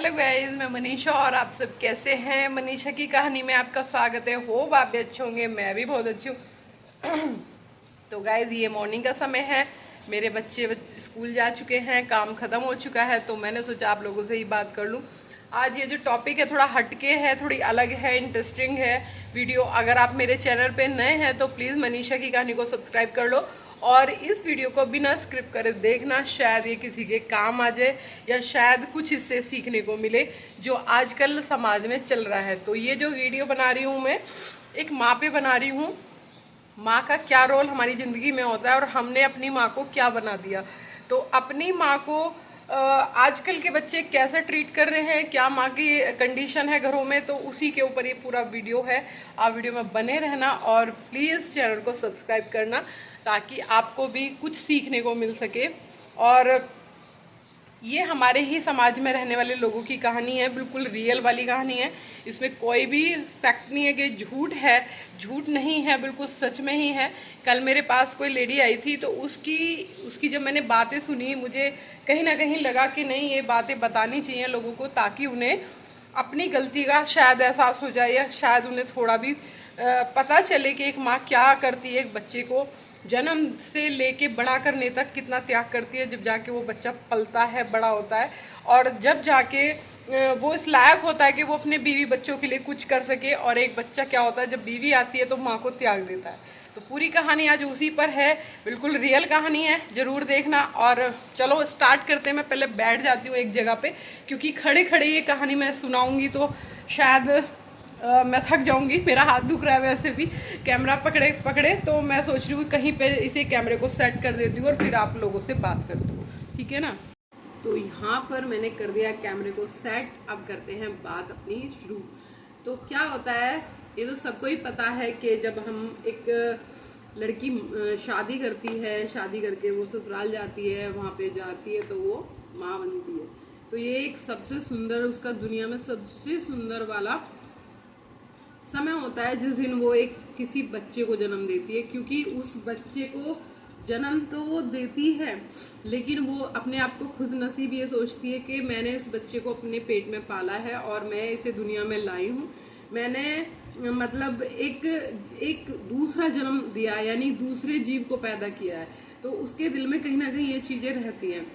Hello guys, मैं मनीषा और आप सब कैसे हैं। मनीषा की कहानी में आपका स्वागत है। होप आप भी अच्छे होंगे, मैं भी बहुत अच्छी हूँ। तो गाइस, ये मॉर्निंग का समय है। मेरे बच्चे स्कूल जा चुके हैं, काम खत्म हो चुका है, तो मैंने सोचा आप लोगों से ही बात कर लूँ। आज ये जो टॉपिक है थोड़ा हटके है, थोड़ी अलग है, इंटरेस्टिंग है वीडियो। अगर आप मेरे चैनल पे नए हैं तो प्लीज़ मनीषा की कहानी को सब्सक्राइब कर लो और इस वीडियो को बिना स्क्रिप्ट करे देखना। शायद ये किसी के काम आ जाए या शायद कुछ इससे सीखने को मिले जो आजकल समाज में चल रहा है। तो ये जो वीडियो बना रही हूँ मैं एक माँ पे बना रही हूँ। माँ का क्या रोल हमारी ज़िंदगी में होता है और हमने अपनी माँ को क्या बना दिया। तो अपनी माँ को आजकल के बच्चे कैसे ट्रीट कर रहे हैं, क्या माँ की कंडीशन है घरों में, तो उसी के ऊपर ये पूरा वीडियो है। आप वीडियो में बने रहना और प्लीज़ चैनल को सब्सक्राइब करना ताकि आपको भी कुछ सीखने को मिल सके। और ये हमारे ही समाज में रहने वाले लोगों की कहानी है, बिल्कुल रियल वाली कहानी है। इसमें कोई भी फैक्ट नहीं है कि झूठ है, झूठ नहीं है, बिल्कुल सच में ही है। कल मेरे पास कोई लेडी आई थी तो उसकी जब मैंने बातें सुनी, मुझे कहीं ना कहीं लगा कि नहीं, ये बातें बतानी चाहिए लोगों को ताकि उन्हें अपनी गलती का शायद एहसास हो जाए या शायद उन्हें थोड़ा भी पता चले कि एक माँ क्या करती है, एक बच्चे को जन्म से लेके बड़ा करने तक कितना त्याग करती है। जब जाके वो बच्चा पलता है, बड़ा होता है और जब जाके वो इस लायक होता है कि वो अपने बीवी बच्चों के लिए कुछ कर सके। और एक बच्चा क्या होता है, जब बीवी आती है तो माँ को त्याग देता है। तो पूरी कहानी आज उसी पर है, बिल्कुल रियल कहानी है, जरूर देखना। और चलो स्टार्ट करते हैं। मैं पहले बैठ जाती हूँ एक जगह पे, क्योंकि खड़े खड़े ये कहानी मैं सुनाऊंगी तो शायद मैं थक जाऊंगी। मेरा हाथ दुख रहा है वैसे भी कैमरा पकड़े पकड़े, तो मैं सोच रही हूँ कहीं पे इसे कैमरे को सेट कर देती हूँ और फिर आप लोगों से बात करती हूँ, ठीक है ना। तो यहाँ पर मैंने कर दिया कैमरे को सेट। अब करते हैं बात अपनी शुरू। तो क्या होता है, ये तो सबको ही पता है कि जब हम एक लड़की शादी करती है, शादी करके वो ससुराल जाती है, वहाँ पे जाती है तो वो माँ बनती है। तो ये एक सबसे सुंदर, उसका दुनिया में सबसे सुंदर वाला समय होता है जिस दिन वो एक किसी बच्चे को जन्म देती है। क्योंकि उस बच्चे को जन्म तो वो देती है, लेकिन वो अपने आप को खुशनसीब ये सोचती है कि मैंने इस बच्चे को अपने पेट में पाला है और मैं इसे दुनिया में लाई हूँ। मैंने मतलब एक दूसरा जन्म दिया, यानी दूसरे जीव को पैदा किया है। तो उसके दिल में कहीं ना कहीं ये चीजें रहती हैं।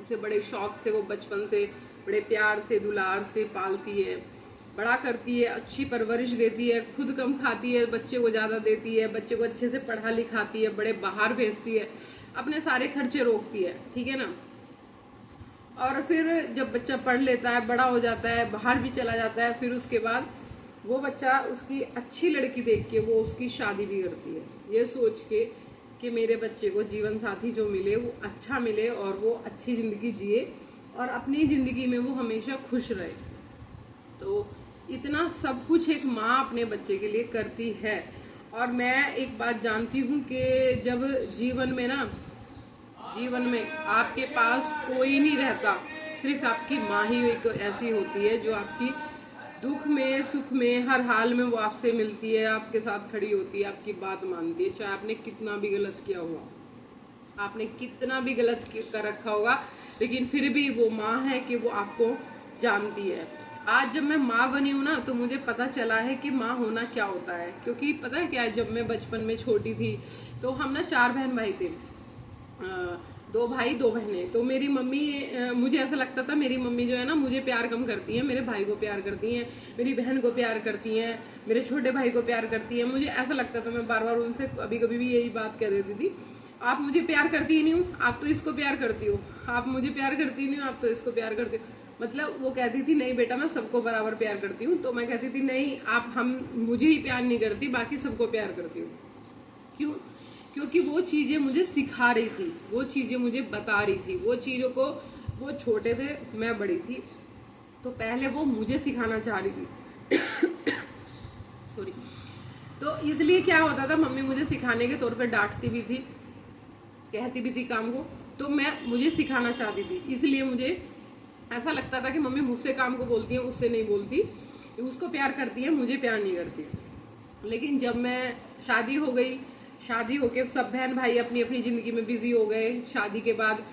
उसे बड़े शौक से वो बचपन से बड़े प्यार से दुलार से पालती है, बड़ा करती है, अच्छी परवरिश देती है, खुद कम खाती है, बच्चे को ज्यादा देती है, बच्चे को अच्छे से पढ़ा लिखाती है, बड़े बाहर भेजती है, अपने सारे खर्चे रोकती है, ठीक है ना। और फिर जब बच्चा पढ़ लेता है, बड़ा हो जाता है, बाहर भी चला जाता है, फिर उसके बाद वो बच्चा उसकी अच्छी लड़की देख के वो उसकी शादी भी करती है, ये सोच के कि मेरे बच्चे को जीवन साथी जो मिले वो अच्छा मिले और वो अच्छी जिंदगी जिए और अपनी जिंदगी में वो हमेशा खुश रहे। तो इतना सब कुछ एक माँ अपने बच्चे के लिए करती है। और मैं एक बात जानती हूँ कि जब जीवन में आपके पास कोई नहीं रहता, सिर्फ आपकी माँ ही एक ऐसी होती है जो आपकी दुख में सुख में हर हाल में वो आपसे मिलती है, आपके साथ खड़ी होती है, आपकी बात मानती है, चाहे आपने कितना भी गलत किया हुआ, आपने कितना भी गलत कर रखा होगा, लेकिन फिर भी वो माँ है कि वो आपको जानती है। आज जब मैं माँ बनी हूँ ना, तो मुझे पता चला है कि माँ होना क्या होता है। क्योंकि पता है क्या है, जब मैं बचपन में छोटी थी तो हम ना 4 बहन भाई थे, 2 भाई 2 बहनें। तो मेरी मम्मी, मुझे ऐसा लगता था मेरी मम्मी जो है ना मुझे प्यार कम करती है, मेरे भाई को प्यार करती हैं, मेरी बहन को प्यार करती हैं, मेरे छोटे भाई को प्यार करती है। मुझे ऐसा लगता था, मैं बार बार उनसे कभी कभी भी यही बात कह देती थी, आप मुझे प्यार करती ही नहीं हो, आप तो इसको प्यार करती हो, आप मुझे प्यार करती नहीं हो, आप तो इसको प्यार करती हो। मतलब वो कहती थी नहीं बेटा, मैं सबको बराबर प्यार करती हूँ। तो मैं कहती थी नहीं, आप मुझे ही प्यार नहीं करती, बाकी सबको प्यार करती हूँ। क्यों? क्योंकि वो चीजें मुझे सिखा रही थी, वो चीजें मुझे बता रही थी, वो चीजों को, वो छोटे थे मैं बड़ी थी, तो पहले वो मुझे सिखाना चाह रही थी। सॉरी। तो इसलिए क्या होता था, मम्मी मुझे सिखाने के तौर पे डांटती भी थी, कहती भी थी काम को, तो मुझे सिखाना चाहती थी। इसलिए मुझे ऐसा लगता था कि मम्मी मुझसे काम को बोलती है, उससे नहीं बोलती, उसको प्यार करती है, मुझे प्यार नहीं करती। लेकिन जब मैं शादी हो गई, शादी होके सब बहन भाई अपनी अपनी जिंदगी में बिजी हो गए, शादी के बाद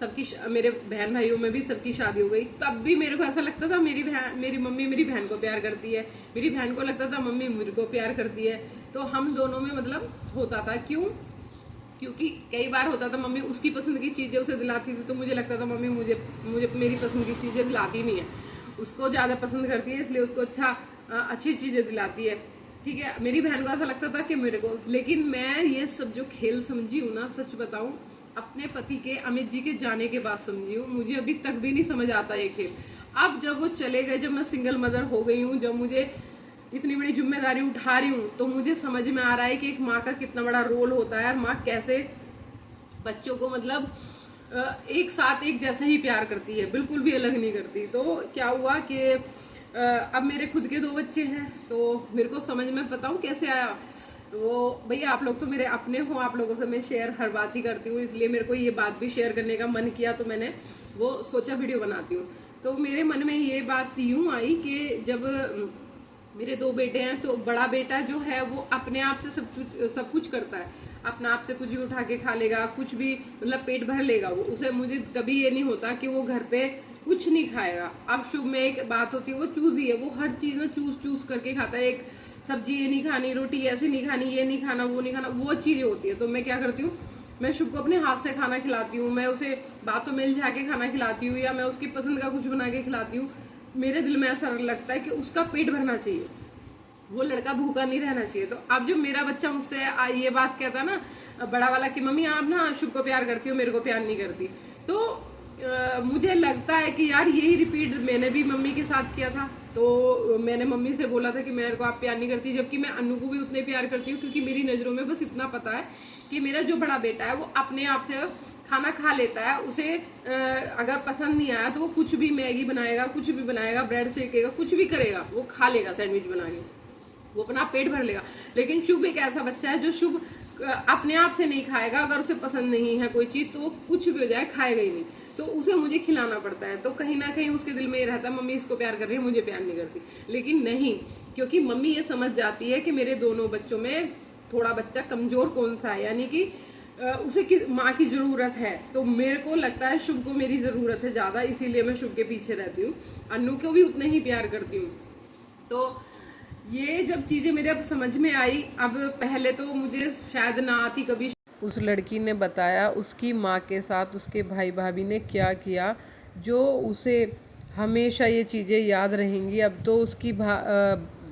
मेरे बहन भाइयों में भी सबकी शादी हो गई, तब भी मेरे को ऐसा लगता था मेरी मम्मी मेरी बहन को प्यार करती है, मेरी बहन को लगता था मम्मी मेरे को प्यार करती है। तो हम दोनों में मतलब होता था। क्यों? क्योंकि कई बार होता था मम्मी उसकी पसंद की चीजें उसे दिलाती थी, तो मुझे लगता था मम्मी मुझे मेरी पसंद की चीजें दिलाती नहीं है, उसको ज्यादा पसंद करती है इसलिए उसको अच्छी चीजें दिलाती है। ठीक है, मेरी बहन को ऐसा लगता था कि मेरे को। लेकिन मैं ये सब जो खेल समझी हूँ ना, सच बताऊं, अपने पति के अमित जी के जाने के बाद समझी हूँ। मुझे अभी तक भी नहीं समझ आता ये खेल। अब जब वो चले गए, जब मैं सिंगल मदर हो गई हूँ, जब मुझे इतनी बड़ी जिम्मेदारी उठा रही हूँ, तो मुझे समझ में आ रहा है कि एक माँ का कितना बड़ा रोल होता है और माँ कैसे बच्चों को मतलब एक साथ एक जैसा ही प्यार करती है, बिल्कुल भी अलग नहीं करती। तो क्या हुआ कि अब मेरे खुद के 2 बच्चे हैं, तो मेरे को समझ में बताऊं कैसे आया। तो भैया आप लोग तो मेरे अपने हो, आप लोगों से मैं शेयर हर बात ही करती हूँ, इसलिए मेरे को ये बात भी शेयर करने का मन किया, तो मैंने वो सोचा वीडियो बनाती हूँ। तो मेरे मन में ये बात यूं आई कि जब मेरे 2 बेटे हैं, तो बड़ा बेटा जो है वो अपने आप से सब कुछ करता है, अपने आप से कुछ भी उठा के खा लेगा, कुछ भी मतलब पेट भर लेगा वो। उसे मुझे कभी ये नहीं होता कि वो घर पे कुछ नहीं खाएगा। अब शुभ में एक बात होती है, वो चूजी है, वो हर चीज में चूज करके खाता है। एक सब्जी ये नहीं खानी, रोटी ऐसे नहीं खानी, ये नहीं खाना, वो नहीं खाना, वो चीजें होती है। तो मैं क्या करती हूँ, मैं शुभ को अपने हाथ से खाना खिलाती हूँ, मैं उसे बातों में उलझा के खाना खिलाती हूँ, या मैं उसकी पसंद का कुछ बना के खिलाती हूँ। मेरे दिल में ऐसा लगता है कि उसका पेट भरना चाहिए, वो लड़का भूखा नहीं रहना चाहिए। तो अब जब मेरा बच्चा मुझसे ये बात कहता ना, बड़ा वाला, कि मम्मी आप ना शुभ को प्यार करती हो, मेरे को प्यार नहीं करती, तो मुझे लगता है कि यार यही रिपीट मैंने भी मम्मी के साथ किया था। तो मैंने मम्मी से बोला था कि मेरे को आप प्यार नहीं करती, जबकि मैं अनु को भी उतने प्यार करती हूँ, क्योंकि मेरी नजरों में बस इतना पता है कि मेरा जो बड़ा बेटा है वो अपने आप से खाना खा लेता है। उसे अगर पसंद नहीं आया तो वो कुछ भी मैगी बनाएगा, कुछ भी बनाएगा, ब्रेड सेकेगा, कुछ भी करेगा, वो खा लेगा, सैंडविच बना के वो अपना पेट भर लेगा। लेकिन शुभ एक ऐसा बच्चा है जो शुभ अपने आप से नहीं खाएगा, अगर उसे पसंद नहीं है कोई चीज तो वो कुछ भी हो जाए खाएगा ही नहीं, तो उसे मुझे खिलाना पड़ता है। तो कहीं ना कहीं उसके दिल में ये रहता है मम्मी इसको प्यार कर रही है, मुझे प्यार नहीं करती। लेकिन नहीं, क्योंकि मम्मी ये समझ जाती है कि मेरे दोनों बच्चों में थोड़ा बच्चा कमजोर कौन सा है, यानी कि उसे माँ की जरूरत है। तो मेरे को लगता है शुभ को मेरी जरूरत है ज्यादा, इसीलिए मैं शुभ के पीछे रहती हूँ। अनु को भी उतने ही प्यार करती हूँ। तो ये जब चीजें मेरे अब समझ में आई, अब पहले तो मुझे शायद ना आती कभी। उस लड़की ने बताया उसकी माँ के साथ उसके भाई भाभी ने क्या किया, जो उसे हमेशा ये चीज़ें याद रहेंगी। अब तो उसकी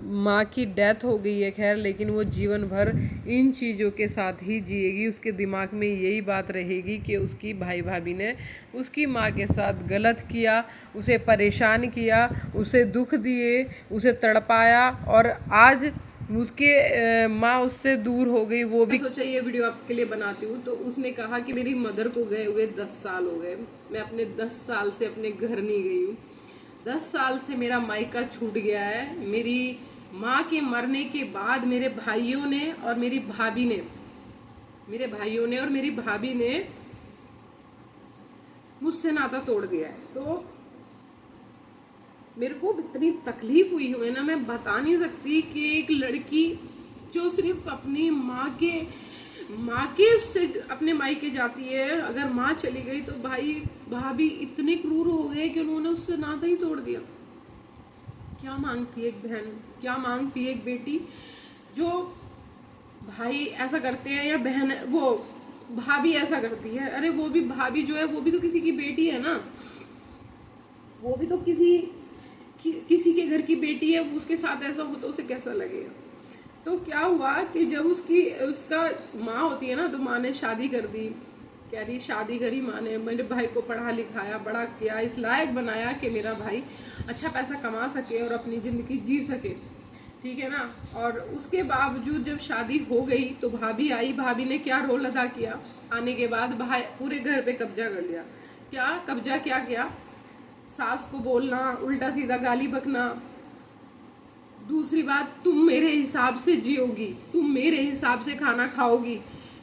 माँ की डेथ हो गई है खैर, लेकिन वो जीवन भर इन चीज़ों के साथ ही जिएगी। उसके दिमाग में यही बात रहेगी कि उसकी भाई भाभी ने उसकी माँ के साथ गलत किया, उसे परेशान किया, उसे दुख दिए, उसे तड़पाया, और आज उसके माँ उससे दूर हो गई। वो भी सोचा ये वीडियो आपके लिए बनाती हूँ। तो उसने कहा कि मेरी मदर को गए हुए 10 साल हो गए, मैं अपने 10 साल से अपने घर नहीं गई हूँ, 10 साल से मेरा मायका छूट गया है। मेरी माँ के मरने के बाद मेरे भाइयों ने और मेरी भाभी ने मुझसे नाता तोड़ दिया है। तो मेरे को इतनी तकलीफ हुई है ना, मैं बता नहीं सकती कि एक लड़की जो सिर्फ अपनी माँ के उससे अपने मायके जाती है, अगर माँ चली गई तो भाई भाभी इतने क्रूर हो गए कि उन्होंने उससे नाता ही तोड़ दिया। क्या मांगती है एक बहन, क्या मांगती है एक बेटी, जो भाई ऐसा करते हैं या बहन वो भाभी ऐसा करती है। अरे वो भी भाभी जो है वो भी तो किसी की बेटी है ना, वो भी तो किसी के घर की बेटी है, उसके साथ ऐसा हो तो उसे कैसा लगेगा। तो क्या हुआ कि जब उसका माँ होती है ना, तो माँ ने शादी कर दी, कह रही शादी करी माँ ने, मेरे भाई को पढ़ा लिखाया, बड़ा किया, इस लायक बनाया कि मेरा भाई अच्छा पैसा कमा सके और अपनी जिंदगी जी सके, ठीक है ना। और उसके बावजूद जब शादी हो गई तो भाभी आई, भाभी ने क्या रोल अदा किया, आने के बाद भाई पूरे घर पे कब्जा कर लिया। क्या किया, सास को बोलना, उल्टा सीधा गाली बकना। दूसरी बात, तुम मेरे हिसाब से जियोगी, तुम मेरे हिसाब से खाना खाओगी,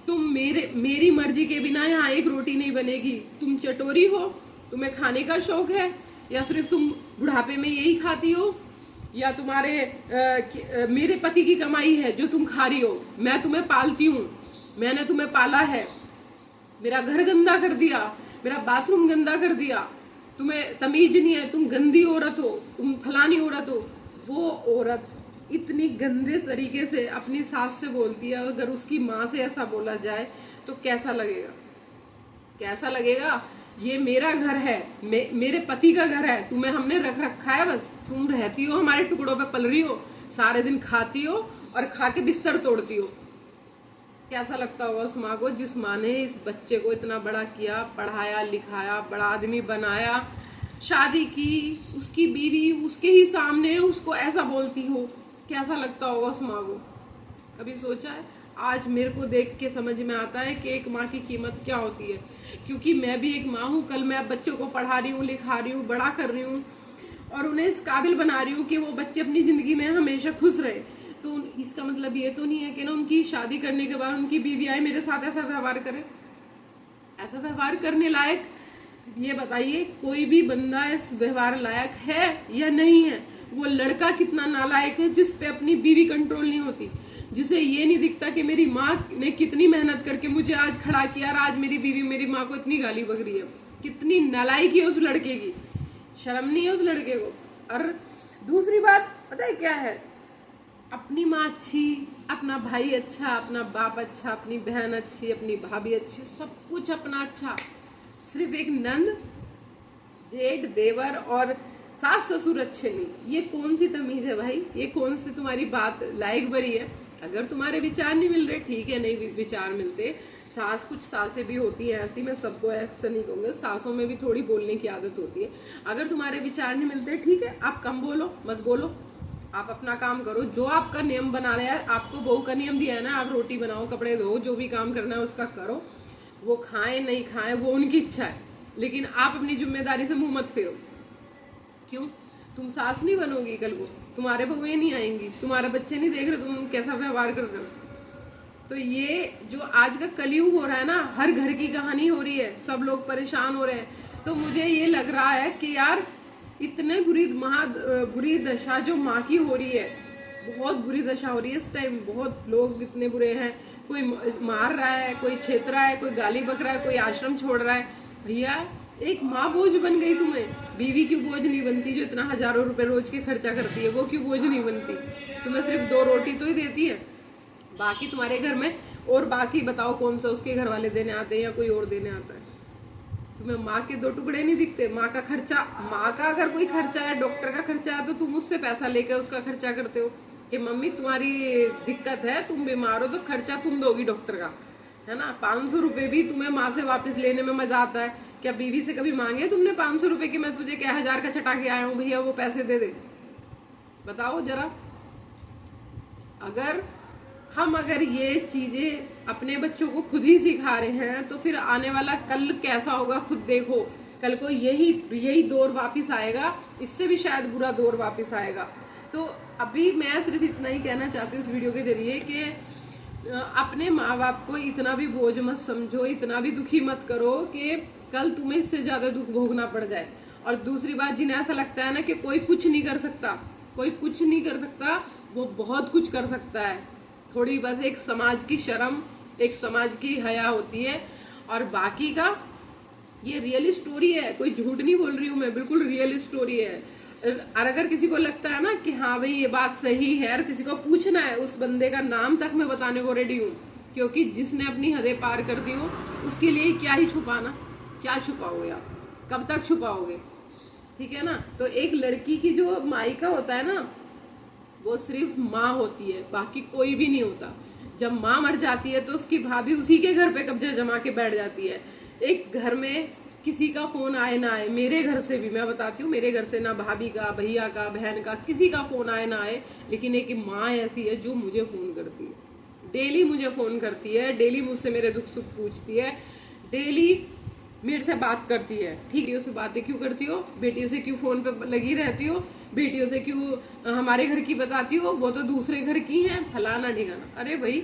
तुम मेरी मर्जी के बिना यहाँ एक रोटी नहीं बनेगी, तुम चटोरी हो, तुम्हें खाने का शौक है, या सिर्फ तुम बुढ़ापे में यही खाती हो, या मेरे पति की कमाई है जो तुम खा रही हो, मैं तुम्हें पालती हूँ, मैंने तुम्हें पाला है, मेरा घर गंदा कर दिया, मेरा बाथरूम गंदा कर दिया, तुम्हें तमीज नहीं है, तुम गंदी औरत हो, तुम फलानी औरत हो। वो औरत इतनी गंदे तरीके से अपनी सास से बोलती है, अगर उसकी माँ से ऐसा बोला जाए तो कैसा लगेगा, कैसा लगेगा। ये मेरा घर है, मेरे पति का घर है, तुम्हें हमने रख रखा है, बस तुम रहती हो हमारे टुकड़ों पे, पल रही हो, सारे दिन खाती हो और खा के बिस्तर तोड़ती हो। कैसा लगता होगा उस माँ को जिस माँ ने इस बच्चे को इतना बड़ा किया, पढ़ाया लिखाया, बड़ा आदमी बनाया, शादी की, उसकी बीवी उसके ही सामने उसको ऐसा बोलती हो। कैसा लगता होगा उस माँ को, कभी सोचा है? आज मेरे को देख के समझ में आता है कि एक माँ की कीमत क्या होती है, क्योंकि मैं भी एक माँ हूँ। कल मैं बच्चों को पढ़ा रही हूँ, लिखा रही हूँ, बड़ा कर रही हूँ और उन्हें इस काबिल बना रही हूँ कि वो बच्चे अपनी जिंदगी में हमेशा खुश रहे। तो इसका मतलब ये तो नहीं है कि ना उनकी शादी करने के बाद उनकी बीवी आए मेरे साथ ऐसा व्यवहार करे। ऐसा व्यवहार करने लायक, ये बताइए कोई भी बंदा इस व्यवहार लायक है या नहीं है? वो लड़का कितना नालायक है जिस पे अपनी बीवी कंट्रोल नहीं होती, जिसे ये नहीं दिखता कि मेरी माँ ने कितनी मेहनत करके मुझे आज खड़ा किया और आज मेरी बीवी मेरी माँ को इतनी गाली बक रही है। कितनी नालायकी है उस लड़के की, शर्म नहीं है उस लड़के को। और दूसरी बात पता है क्या है? अपनी माँ अच्छी, अपना भाई अच्छा, अपना बाप अच्छा, अपनी बहन अच्छी, अपनी भाभी अच्छी, सब कुछ अपना अच्छा, सिर्फ एक नंद, जेठ, देवर और सास ससुर अच्छे नहीं। ये कौन सी तमीज है भाई? ये कौन सी तुम्हारी बात लायक बरी है? अगर तुम्हारे विचार नहीं मिल रहे ठीक है, नहीं विचार मिलते, सास कुछ सासें भी होती है ऐसी, मैं सबको ऐसा नहीं कहूंगा, सासों में भी थोड़ी बोलने की आदत होती है। अगर तुम्हारे विचार नहीं मिलते ठीक है, आप कम बोलो, मत बोलो, आप अपना काम करो। जो आपका नियम बना रहे हैं, आपको बहू का नियम दिया है ना, आप रोटी बनाओ, कपड़े धो, जो भी काम करना है उसका करो। वो खाएं नहीं खाएं वो उनकी इच्छा है, लेकिन आप अपनी जिम्मेदारी से मुंह मत फेरो। क्यों? तुम सास नहीं बनोगी कल को, तुम्हारे बहुएं नहीं आएंगी, तुम्हारे बच्चे नहीं देख रहे तुम कैसा व्यवहार कर रहे हो। तो ये जो आज का कलयुग हो रहा है ना, हर घर की कहानी हो रही है, सब लोग परेशान हो रहे हैं। तो मुझे ये लग रहा है कि यार इतने बुरी दशा जो माँ की हो रही है, बहुत बुरी दशा हो रही है इस टाइम। बहुत लोग इतने बुरे हैं, कोई मार रहा है, कोई छेत रहा है, कोई गाली बक रहा है, कोई आश्रम छोड़ रहा है। भैया एक माँ बोझ बन गई तुम्हें, बीवी क्यों बोझ नहीं बनती? जो इतना हजारों रुपए रोज के खर्चा करती है वो क्यों बोझ नहीं बनती? तुम्हें सिर्फ 2 रोटी तो ही देती है, बाकी तुम्हारे घर में, और बाकी बताओ कौन सा उसके घर वाले देने आते हैं या कोई और देने आता है? तुम्हें माँ के 2 टुकड़े नहीं दिखते? माँ का खर्चा, माँ का अगर कोई खर्चा है, डॉक्टर का खर्चा है, तो तुम उससे पैसा लेकर उसका खर्चा करते हो कि मम्मी तुम्हारी दिक्कत है, तुम बीमार हो तो खर्चा तुम दोगी डॉक्टर का, है ना। 500 रुपए भी तुम्हें माँ से वापस लेने में मजा आता है। क्या बीवी से कभी मांगे तुमने 500 रुपए की, मैं तुझे क्या 1000 का चटा के आया हूँ, भैया वो पैसे दे दे? बताओ जरा। अगर ये चीजें अपने बच्चों को खुद ही सिखा रहे हैं तो फिर आने वाला कल कैसा होगा खुद देखो। कल को यही दौर वापस आएगा, इससे भी शायद बुरा दौर वापस आएगा। तो अभी मैं सिर्फ इतना ही कहना चाहती हूँ इस वीडियो के जरिए कि अपने माँ बाप को इतना भी बोझ मत समझो, इतना भी दुखी मत करो कि कल तुम्हें इससे ज्यादा दुख भोगना पड़ जाए। और दूसरी बात, जिन्हें ऐसा लगता है ना कि कोई कुछ नहीं कर सकता, कोई कुछ नहीं कर सकता, वो बहुत कुछ कर सकता है। थोड़ी बस एक समाज की शर्म, एक समाज की हया होती है, और बाकी का ये रियल स्टोरी है, कोई झूठ नहीं बोल रही हूँ मैं, बिल्कुल रियल स्टोरी है। और अगर किसी को लगता है ना कि हाँ भाई ये बात सही है और किसी को पूछना है, उस बंदे का नाम तक मैं बताने को रेडी हूँ, क्योंकि जिसने अपनी हदें पार कर दी हो उसके लिए क्या ही छुपाना, क्या छुपाओगे आप, कब तक छुपाओगे? ठीक है ना। तो एक लड़की की जो मायका होता है ना, वो सिर्फ माँ होती है, बाकी कोई भी नहीं होता। जब माँ मर जाती है तो उसकी भाभी उसी के घर पे कब्जा जमा के बैठ जाती है। एक घर में किसी का फोन आए ना आए, मेरे घर से भी मैं बताती हूँ, मेरे घर से ना भाभी का, भैया का, बहन का, किसी का फोन आए ना आए, लेकिन एक माँ ऐसी है जो मुझे फोन करती है, डेली मुझे फोन करती है, डेली मुझसे मेरे दुख सुख पूछती है, डेली मेरे से बात करती है। ठीक है, उससे बातें क्यों करती हो? बेटियों से क्यों फोन पे लगी रहती हो? बेटियों से क्यों हमारे घर की बताती हो? वो तो दूसरे घर की हैं, फलाना ढिकाना। अरे भाई,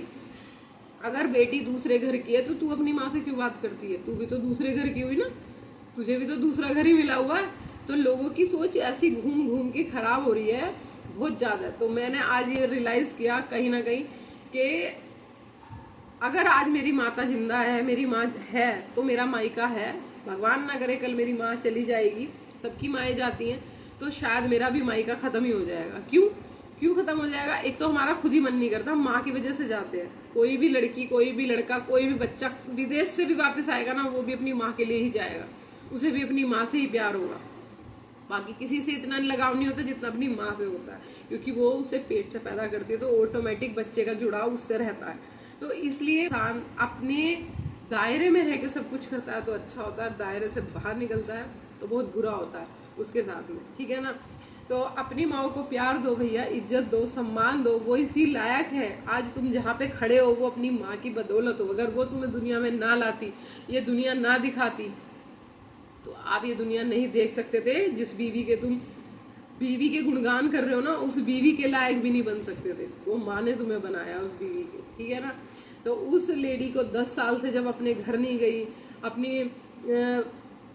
अगर बेटी दूसरे घर की है तो तू अपनी माँ से क्यों बात करती है? तू भी तो दूसरे घर की हुई ना, तुझे भी तो दूसरा घर ही मिला हुआ है। तो लोगों की सोच ऐसी घूम घूम के खराब हो रही है बहुत ज्यादा। तो मैंने आज ये रियलाइज किया कहीं ना कहीं कि अगर आज मेरी माता जिंदा है, मेरी माँ है, तो मेरा मायका है, भगवान ना करे कल मेरी माँ चली जाएगी, सबकी माएँ जाती हैं, तो शायद मेरा भी माई का खत्म ही हो जाएगा। क्यों खत्म हो जाएगा? एक तो हमारा खुद ही मन नहीं करता, माँ की वजह से जाते हैं। कोई भी लड़की, कोई भी लड़का, कोई भी बच्चा विदेश से भी वापस आएगा ना, वो भी अपनी माँ के लिए ही जाएगा, उसे भी अपनी माँ से ही प्यार होगा। बाकी किसी से इतना लगाव नहीं होता जितना अपनी माँ से होता है, क्योंकि वो उसे पेट से पैदा करती है, तो ऑटोमेटिक बच्चे का जुड़ाव उससे रहता है। तो इसलिए इंसान अपने दायरे में रह के सब कुछ करता है तो अच्छा होता है, दायरे से बाहर निकलता है तो बहुत बुरा होता है उसके साथ में, ठीक है ना। तो अपनी माँ को प्यार दो भैया, इज्जत दो, सम्मान दो, वो इसी लायक है। आज तुम जहाँ पे खड़े हो वो अपनी माँ की बदौलत हो। अगर वो तुम्हें दुनिया में ना लाती, ये दुनिया ना दिखाती, तो आप ये दुनिया नहीं देख सकते थे। जिस बीवी के गुणगान कर रहे हो ना, उस बीवी के लायक भी नहीं बन सकते थे। वो माँ ने तुम्हें बनाया उस बीवी के, ठीक है ना। तो उस लेडी को 10 साल से जब अपने घर नहीं गई, अपनी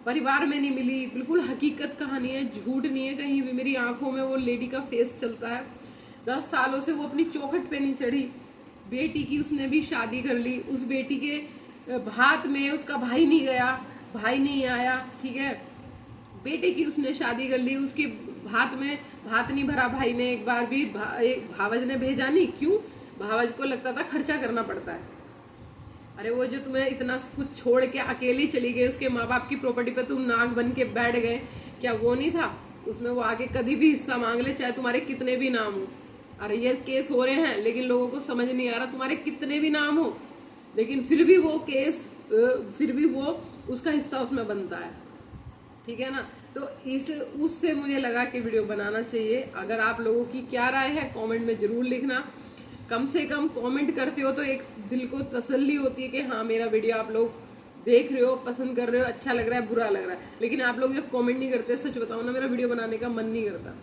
परिवार में नहीं मिली, बिल्कुल हकीकत कहानी है, झूठ नहीं है कहीं भी। मेरी आंखों में वो लेडी का फेस चलता है। 10 सालों से वो अपनी चौखट पे नहीं चढ़ी। बेटी की उसने भी शादी कर ली, उस बेटी के भात में उसका भाई नहीं गया, भाई नहीं आया, ठीक है। बेटे की उसने शादी कर ली, उसके भात में भात नहीं भरा भाई ने, एक बार भी भावज ने भेजा नहीं। क्यों? भावज को लगता था खर्चा करना पड़ता है। अरे वो जो तुम्हें इतना कुछ छोड़ के अकेली चली गई, उसके माँ बाप की प्रॉपर्टी पे तुम नाक बन के बैठ गए, क्या वो नहीं था उसमें? वो आगे कभी भी हिस्सा मांग ले, चाहे तुम्हारे कितने भी नाम हो। अरे ये केस हो रहे हैं, लेकिन लोगों को समझ नहीं आ रहा, तुम्हारे कितने भी नाम हो, लेकिन फिर भी वो केस, फिर भी वो उसका हिस्सा उसमें बनता है, ठीक है ना। तो उससे मुझे लगा कि वीडियो बनाना चाहिए। अगर आप लोगों की क्या राय है कमेंट में जरूर लिखना। कम से कम कमेंट करते हो तो एक दिल को तसल्ली होती है कि हाँ मेरा वीडियो आप लोग देख रहे हो, पसंद कर रहे हो, अच्छा लग रहा है, बुरा लग रहा है। लेकिन आप लोग जब कमेंट नहीं करते, सच बताओ ना, मेरा वीडियो बनाने का मन नहीं करता,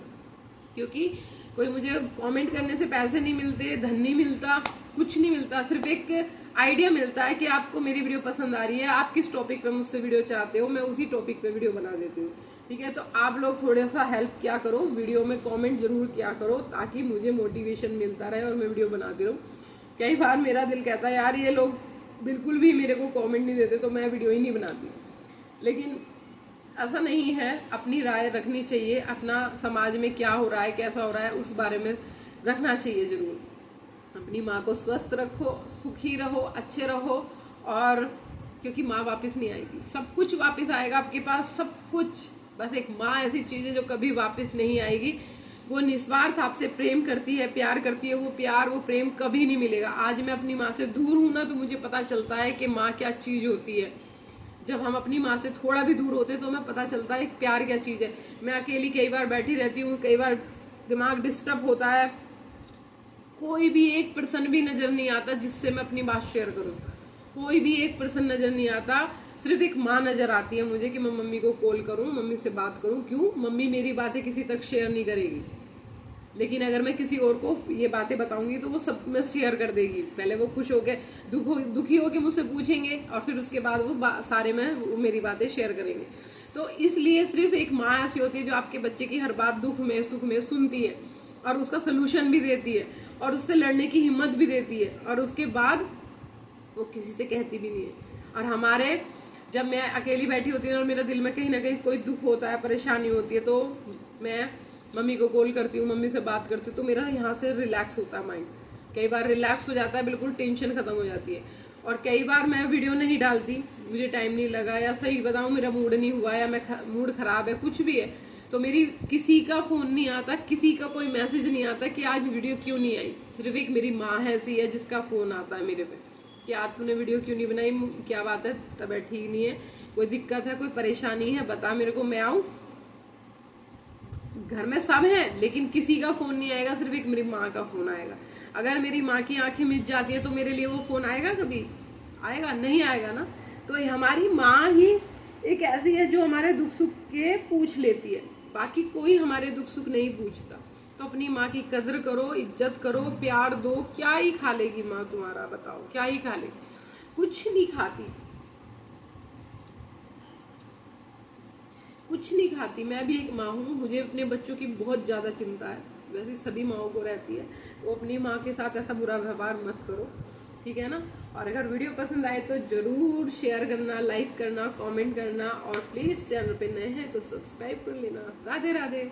क्योंकि कोई मुझे कमेंट करने से पैसे नहीं मिलते, धन नहीं मिलता, कुछ नहीं मिलता। सिर्फ एक आइडिया मिलता है कि आपको मेरी वीडियो पसंद आ रही है, आप किस टॉपिक पे मुझसे वीडियो चाहते हो, मैं उसी टॉपिक पे वीडियो बना देती हूँ, ठीक है। तो आप लोग थोड़ा सा हेल्प क्या करो, वीडियो में कमेंट जरूर किया करो, ताकि मुझे मोटिवेशन मिलता रहे और मैं वीडियो बनाती रहूँ। कई बार मेरा दिल कहता है यार ये लोग बिल्कुल भी मेरे को कमेंट नहीं देते, तो मैं वीडियो ही नहीं बनाती। लेकिन ऐसा नहीं है, अपनी राय रखनी चाहिए, अपना समाज में क्या हो रहा है, कैसा हो रहा है, उस बारे में रखना चाहिए जरूर। अपनी माँ को स्वस्थ रखो, सुखी रहो, अच्छे रहो, और क्योंकि माँ वापस नहीं आएगी, सब कुछ वापस आएगा आपके पास, सब कुछ। बस एक माँ ऐसी चीज है जो कभी वापस नहीं आएगी। वो निस्वार्थ आपसे प्रेम करती है, प्यार करती है, वो प्यार, वो प्रेम कभी नहीं मिलेगा। आज मैं अपनी माँ से दूर हूं ना, तो मुझे पता चलता है कि माँ क्या चीज होती है। जब हम अपनी माँ से थोड़ा भी दूर होते तो हमें पता चलता है प्यार क्या चीज है। मैं अकेली कई बार बैठी रहती हूँ, कई बार दिमाग डिस्टर्ब होता है, कोई भी एक पर्सन भी नजर नहीं आता जिससे मैं अपनी बात शेयर करूं, कोई भी एक पर्सन नजर नहीं आता। सिर्फ एक माँ नजर आती है मुझे कि मैं मम्मी को कॉल करूं, मम्मी से बात करूं। क्यों? मम्मी मेरी बातें किसी तक शेयर नहीं करेगी, लेकिन अगर मैं किसी और को ये बातें बताऊंगी तो वो सब में शेयर कर देगी। पहले वो खुश होके दुखी होके मुझसे पूछेंगे, और फिर उसके बाद वो सारे में वो मेरी बातें शेयर करेंगे। तो इसलिए सिर्फ एक माँ ऐसी होती है जो आपके बच्चे की हर बात दुख में सुख में सुनती है, और उसका सोल्यूशन भी देती है, और उससे लड़ने की हिम्मत भी देती है, और उसके बाद वो किसी से कहती भी नहीं है। और हमारे, जब मैं अकेली बैठी होती हूँ और मेरे दिल में कहीं ना कहीं कोई दुख होता है, परेशानी होती है, तो मैं मम्मी को कॉल करती हूँ, मम्मी से बात करती हूँ, तो मेरा यहाँ से रिलैक्स होता है माइंड। कई बार रिलैक्स हो जाता है, बिल्कुल टेंशन खत्म हो जाती है। और कई बार मैं वीडियो नहीं डालती, मुझे टाइम नहीं लगा, या सही बताऊँ मेरा मूड नहीं हुआ, या मैं मूड खराब है, कुछ भी है, तो मेरी किसी का फोन नहीं आता, किसी का कोई मैसेज नहीं आता कि आज वीडियो क्यों नहीं आई। सिर्फ एक मेरी माँ ऐसी है जिसका फोन आता है मेरे पे कि आज तूने वीडियो क्यों नहीं बनाई, क्या बात है, तबीयत ठीक नहीं है, कोई दिक्कत है, कोई परेशानी है, बता मेरे को, मैं आऊं। घर में सब है, लेकिन किसी का फोन नहीं आएगा, सिर्फ एक मेरी माँ का फोन आएगा। अगर मेरी माँ की आंखें मिच जाती है तो मेरे लिए वो फोन आएगा? कभी आएगा? नहीं आएगा ना। तो हमारी माँ ही एक ऐसी है जो हमारे दुख सुख के पूछ लेती है, बाकी कोई हमारे दुख सुख नहीं पूछता। तो अपनी माँ की कदर करो, इज्जत करो, प्यार दो। क्या ही खा लेगी माँ तुम्हारा, बताओ क्या ही खा लेगी? कुछ नहीं खाती, कुछ नहीं खाती। मैं भी एक माँ हूँ, मुझे अपने बच्चों की बहुत ज्यादा चिंता है, वैसे सभी माओं को रहती है। तो अपनी माँ के साथ ऐसा बुरा व्यवहार मत करो, ठीक है ना। और अगर वीडियो पसंद आए तो जरूर शेयर करना, लाइक करना, कमेंट करना और प्लीज चैनल पे नए हैं तो सब्सक्राइब कर लेना। राधे राधे।